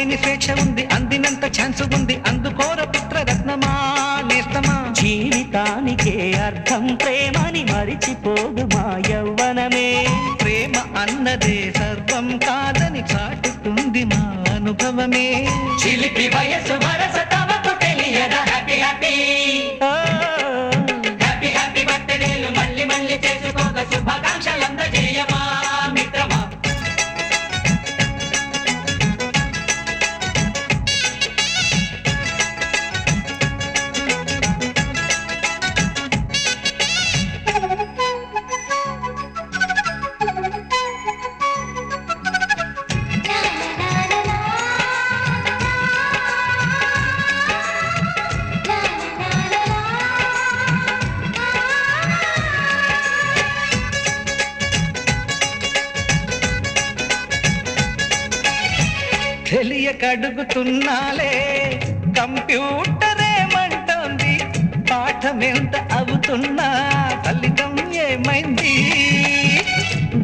ఆపలేని స్వేచ్ఛ ఉంది, అందినంత ఛాన్స్ ఉంది, అందుకోర పుత్రరత్నమా నేస్తమా. జీవితానికే అర్థం ప్రేమని మరిచిపోదు మా యవ్వనమే. ప్రేమ అన్నదే సర్వం కాదని చాటుతుంది మా అనుభవమే. చిలిపి వయసు వరస తమకు తెలియదా హ్యాపీ హ్యాపీ హ్యాపీ హ్యాపీ బర్త్డేలు మళ్ళీ మళ్ళీ చేసుకోక శుభాకాంక్షలందజేయమా మిత్రమా. తెలియక అడుగుతున్నాలే కంప్యూటర్ ఏమంటోంది, పాఠం ఎంత అవుతున్నా ఫలితం ఏమైంది.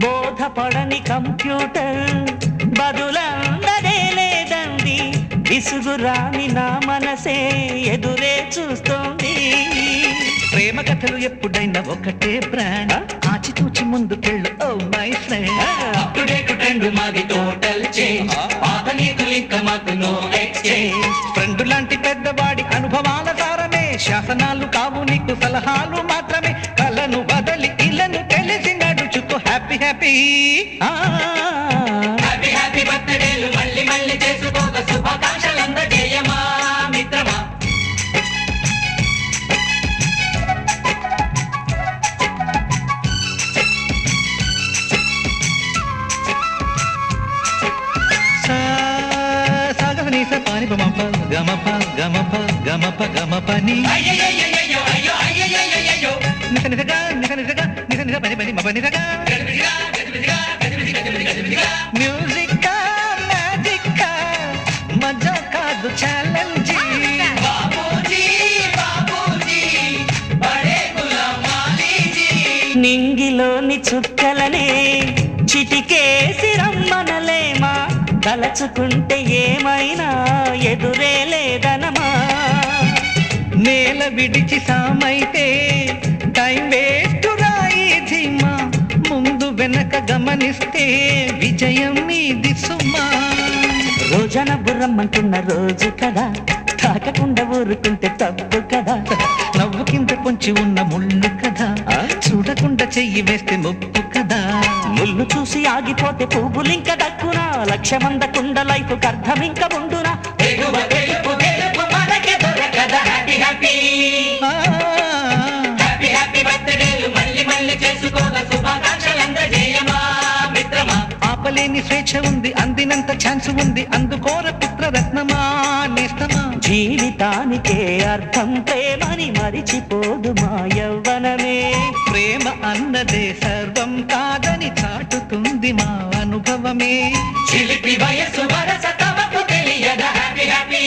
బోధపడని కంప్యూటర్ బదులందరే లేదండి, విసుగురాని నా మనసే ఎదురే చూస్తోంది. ప్రేమ కథలు ఎప్పుడైనా ఒకటే బ్రాండ్, ఆచితూచి ముందుకెళ్ళు oh my friend. Update trend మాది టోటల్ చేంజ్, పాత నీతులు ఇంకా మాకు నో ఎక్స్చేంజ్. ఫ్రెండ్ లాంటి పెద్దవాడి అనుభవాల సారమే, శాసనాలు కావు నీకు సలహాలు మాత్రమే. కలను బదలి ఇలను తెలిసి నడుచుకో హ్యాపీ హ్యాపీ హ్యాపీ హ్యాపీ బర్త్డేలు మళ్ళీ మళ్ళీ చేసుకోక శుభాకాంక్షలందజేయమా మిత్రమా. పాని గమప గమప గమప గమప గమపని నిస నిసగా నిస నిసగా నిస నిస పని పని మప నిసగా. మ్యూజిక్ మ్యాజిక్ మజా కాదు ఛాలెంజ్. నింగిలోని చుక్కలనే చిటికేసి రమ్మనలేమా, తలచుకుంటే ఏమైనా ఎదురే లేదనమా. నేల విడిచి సామైతే టైం వేస్ట్ రాయి ధీమా, ముందు వెనక గమనిస్తే విజయం మీది సుమా. రోజన బుర్రమ్మంటున్న రోజు కదా, తాకకుండా ఊరుకుంటే తప్పు కదా. నవ్వు కింద పొంచి ఉన్న ముళ్ళు కదా, చూడకుండా చెయ్యి వేస్తే ముప్పు కదా. ముళ్ళు చూసి ఆగిపోతే పువ్వులింక దక్కునా, లక్ష్యమందకుండా లైఫ్ అర్థం ఇంక ఉండునా. హ్యాపీ హ్యాపీ హ్యాపీ హ్యాపీ బర్త్డేలు మళ్ళీ మళ్ళీ చేసుకోగా శుభాకాంక్షలందజేయమా మిత్రమా. ఆపలేని స్వేచ్ఛ ఉంది, అందినంత ఛాన్స్ ఉంది, అందుకోర పుత్రరత్నమా నేస్తమా. జీవితానికే అర్థం ప్రేమని మరిచిపోదు మా యవ్వనమే. ప్రేమ అన్నదే సర్వం కాదని చాటుతుంది మా అనుభవమే. చిలిపి వయసు వరస తమకు తెలియదా హ్యాపీ హ్యాపీ